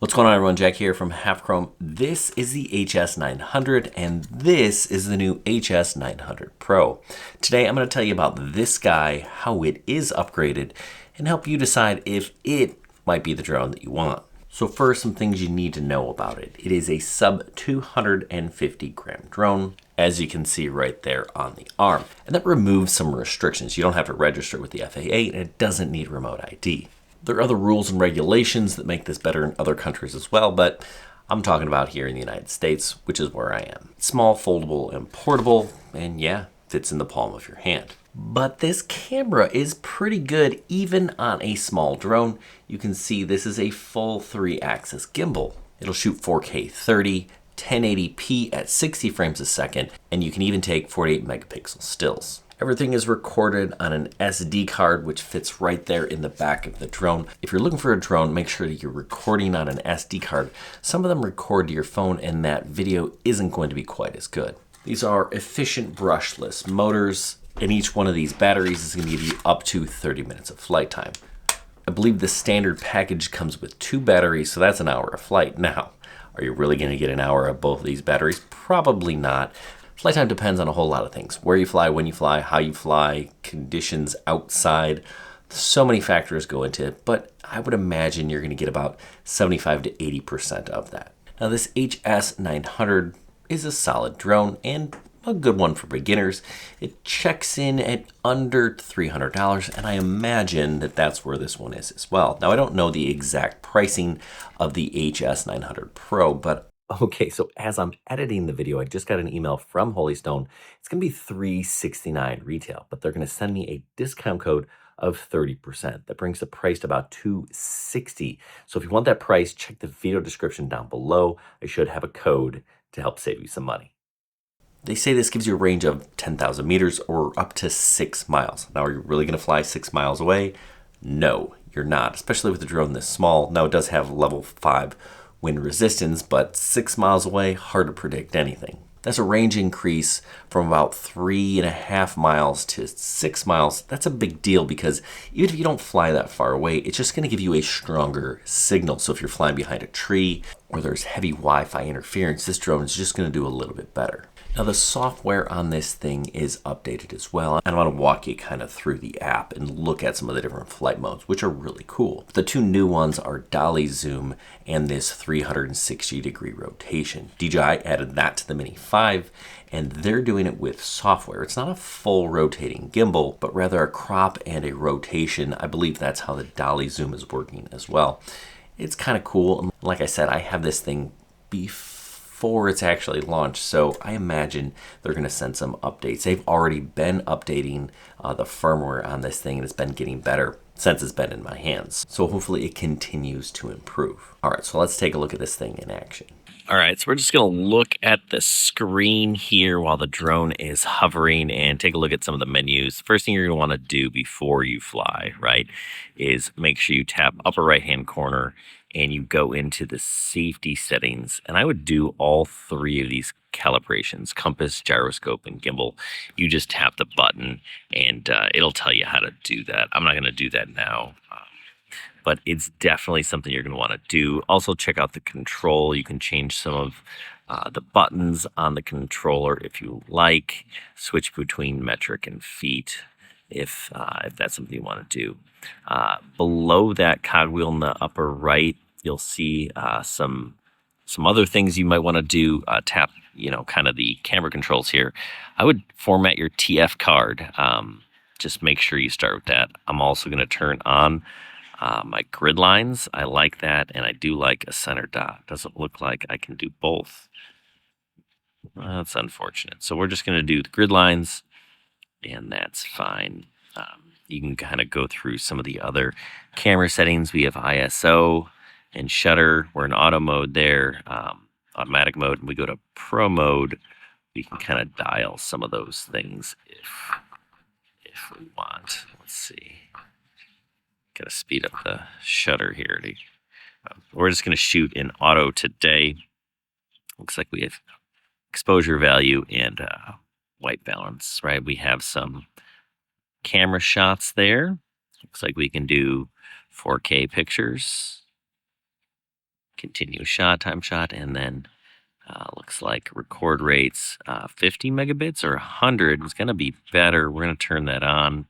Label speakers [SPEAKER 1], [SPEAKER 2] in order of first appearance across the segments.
[SPEAKER 1] What's going on, everyone? Jack here from Half Chrome. This is the HS900 and this is the new HS900 Pro. Today I'm going to tell you about this guy, how it is upgraded, and help you decide if it might be the drone that you want. So first, some things you need to know about it. It is a sub 250 gram drone, as you can see right there on the arm. And that removes some restrictions. You don't have to register with the FAA and it doesn't need remote ID. There are other rules and regulations that make this better in other countries as well, but I'm talking about here in the United States, which is where I am. It's small, foldable, and portable, and yeah, fits in the palm of your hand. But this camera is pretty good even on a small drone. You can see this is a full 3-axis gimbal. It'll shoot 4K 30, 1080p at 60 frames a second, and you can even take 48 megapixel stills. Everything is recorded on an SD card, which fits right there in the back of the drone. If you're looking for a drone, make sure that you're recording on an SD card. Some of them record to your phone and that video isn't going to be quite as good. These are efficient brushless motors, and each one of these batteries is going to give you up to 30 minutes of flight time. I believe the standard package comes with 2 batteries, so that's an hour of flight. Now, are you really going to get an hour of both of these batteries? Probably not. Flight time depends on a whole lot of things. Where you fly, when you fly, how you fly, conditions outside. So many factors go into it, but I would imagine you're going to get about 75 to 80% of that. Now this HS900 is a solid drone and a good one for beginners. It checks in at under $300, and I imagine that that's where this one is as well. Now I don't know the exact pricing of the HS900 Pro, but okay, so as I'm editing the video, I just got an email from Holy Stone. It's going to be $369 retail, but they're going to send me a discount code of 30%. That brings the price to about $260. So if you want that price, check the video description down below. I should have a code to help save you some money. They say this gives you a range of 10,000 meters or up to 6 miles. Now, are you really going to fly 6 miles away? No, you're not, especially with a drone this small. Now, it does have level 5 wind resistance, but 6 miles away, hard to predict anything. That's a range increase from about 3.5 miles to 6 miles. That's a big deal because even if you don't fly that far away, it's just going to give you a stronger signal. So if you're flying behind a tree or there's heavy Wi-Fi interference, this drone is just going to do a little bit better. Now the software on this thing is updated as well, and I want to walk you kind of through the app and look at some of the different flight modes, which are really cool. The 2 new ones are Dolly zoom and this 360-degree rotation. DJI added that to the Mini 5, and they're doing it with software. It's not a full rotating gimbal, but rather a crop and a rotation. I believe that's how the Dolly zoom is working as well. It's kind of cool. Like I said, I have this thing before it's actually launched, so I imagine they're going to send some updates. They've already been updating the firmware on this thing, and it's been getting better since it's been in my hands. So hopefully it continues to improve. All right, so let's take a look at this thing in action. All right, so we're just going to look at the screen here while the drone is hovering and take a look at some of the menus. First thing you're going to want to do before you fly, right, is make sure you tap upper right-hand corner and you go into the safety settings. And I would do all 3 of these calibrations: compass, gyroscope, and gimbal. You just tap the button and it'll tell you how to do that. I'm not going to do that now. But it's definitely something you're going to want to do. Also, check out the control. You can change some of the buttons on the controller if you like. Switch between metric and feet if that's something you want to do. Below that cogwheel in the upper right, you'll see some other things you might want to do. Tap, kind of the camera controls here. I would format your TF card. Just make sure you start with that. I'm also going to turn on my grid lines. I like that, and I do like a center dot. Doesn't look like I can do both. That's unfortunate. So we're just going to do the grid lines, and that's fine. You can kind of go through some of the other camera settings. We have ISO and shutter. We're in auto mode there, automatic mode. And we go to pro mode. We can kind of dial some of those things if we want. Let's see. Got to speed up the shutter here. We're just going to shoot in auto today. Looks like we have exposure value and white balance, right? We have some camera shots there. Looks like we can do 4K pictures. Continue shot, time shot, and then looks like record rates 50 megabits or 100 is going to be better. We're going to turn that on.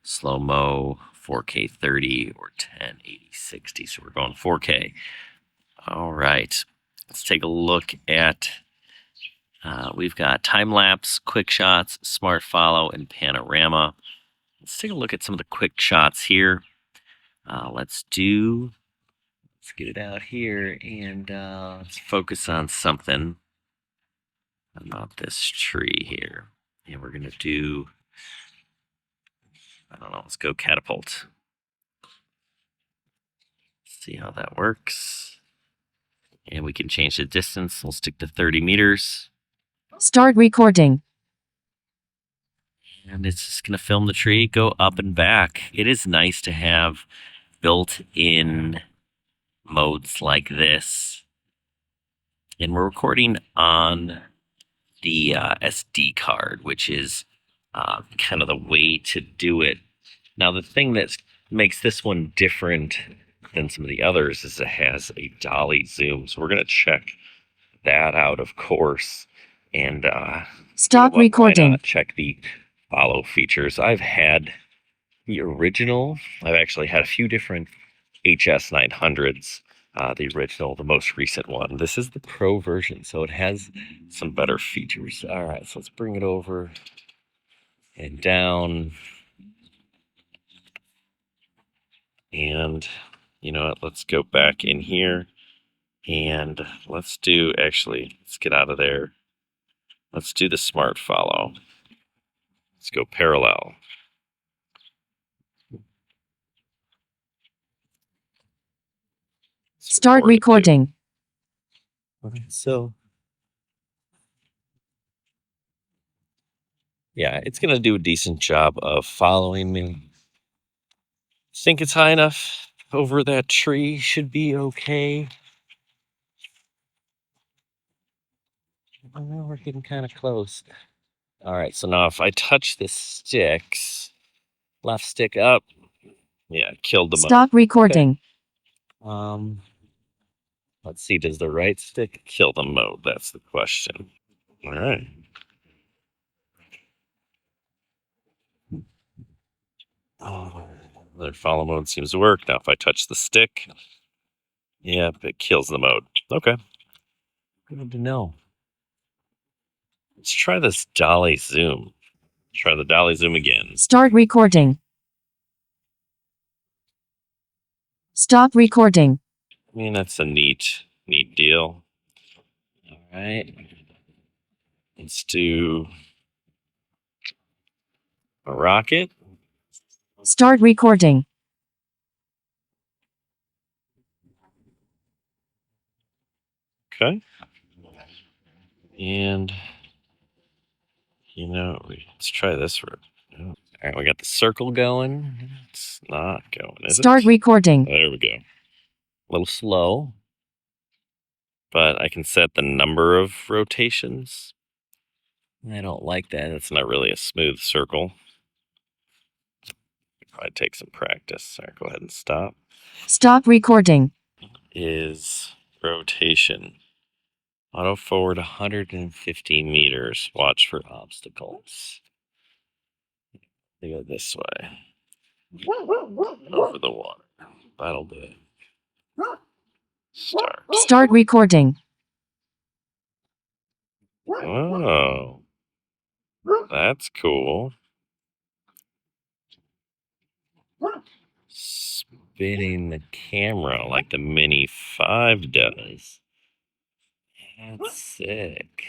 [SPEAKER 1] Slow-mo, 4K 30 or 1080 60. So we're going 4K. All right. Let's take a look at, we've got time-lapse, quick shots, smart follow, and panorama. Let's take a look at some of the quick shots here. Let's get it out here and let's focus on something about this tree here. And we're going to do, I don't know, let's go catapult. See how that works. And we can change the distance. We'll stick to 30 meters.
[SPEAKER 2] Start recording.
[SPEAKER 1] And it's just going to film the tree go up and back. It is nice to have built-in modes like this. And we're recording on the SD card, which is kind of the way to do it. Now, the thing that makes this one different than some of the others is it has a dolly zoom. So we're going to check that out, of course. And
[SPEAKER 2] stop recording.
[SPEAKER 1] Why not check the follow features. I've had the original. I've actually had a few different HS900s. The original, the most recent one. This is the Pro version, so it has some better features. All right, so let's bring it over and down. And you know what? Let's go back in here and let's do, actually, let's get out of there. Let's do the smart follow. Let's go parallel.
[SPEAKER 2] Start recording.
[SPEAKER 1] Okay, so yeah, it's going to do a decent job of following me. Think it's high enough over that tree, should be okay. Well, we're getting kind of close. All right, so now if I touch the sticks, left stick up, yeah, killed the mode.
[SPEAKER 2] Stop recording.
[SPEAKER 1] Okay. Let's see, does the right stick kill the mode? That's the question. All right. Oh, their follow mode seems to work. Now if I touch the stick, yep, it kills the mode. Okay. Good to know. Let's try this dolly zoom. Try the dolly zoom again.
[SPEAKER 2] Start recording. Stop recording.
[SPEAKER 1] I mean, that's a neat deal. All right. Let's do a rocket.
[SPEAKER 2] Start recording.
[SPEAKER 1] Okay. And, you know, let's try this route. All right, we got the circle going. It's not going, is it?
[SPEAKER 2] Start recording.
[SPEAKER 1] There we go. A little slow, but I can set the number of rotations. I don't like that. It's not really a smooth circle. Probably take some practice. All right, go ahead and stop.
[SPEAKER 2] Stop recording.
[SPEAKER 1] Is rotation. Auto forward 150 meters. Watch for obstacles. They go this way. Over the water. That'll do it. Start.
[SPEAKER 2] Start recording.
[SPEAKER 1] Oh. That's cool. Spinning the camera like the Mini 5 does. That's sick.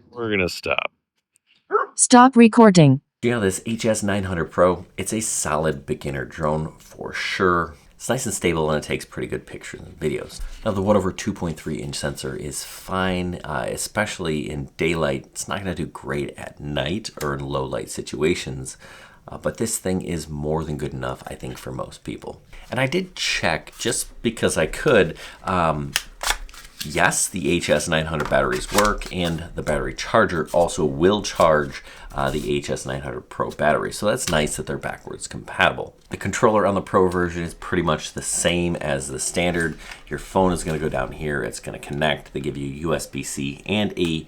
[SPEAKER 1] We're gonna stop.
[SPEAKER 2] Stop recording.
[SPEAKER 1] Yeah, this HS900 Pro, it's a solid beginner drone for sure. It's nice and stable and it takes pretty good pictures and videos. Now the 1/2.3 inch sensor is fine, especially in daylight. It's not going to do great at night or in low light situations, but this thing is more than good enough, I think, for most people. And I did check just because I could. Yes, the HS900 batteries work, and the battery charger also will charge the HS900 Pro battery. So that's nice that they're backwards compatible. The controller on the Pro version is pretty much the same as the standard. Your phone is going to go down here. It's going to connect. They give you USB-C and a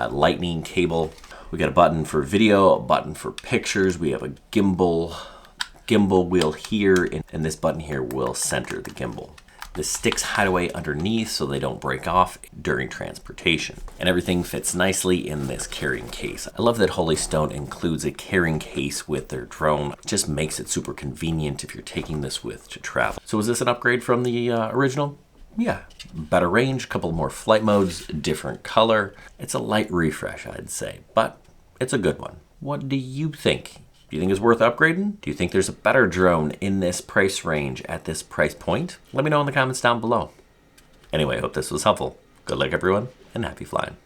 [SPEAKER 1] lightning cable. We got a button for video, a button for pictures. We have a gimbal wheel here, and this button here will center the gimbal. The sticks hide away underneath so they don't break off during transportation. And everything fits nicely in this carrying case. I love that Holy Stone includes a carrying case with their drone. It just makes it super convenient if you're taking this with to travel. So is this an upgrade from the original? Yeah, better range, couple more flight modes, different color. It's a light refresh, I'd say, but it's a good one. What do you think? Do you think it's worth upgrading? Do you think there's a better drone in this price range at this price point? Let me know in the comments down below. Anyway, I hope this was helpful. Good luck everyone, and happy flying.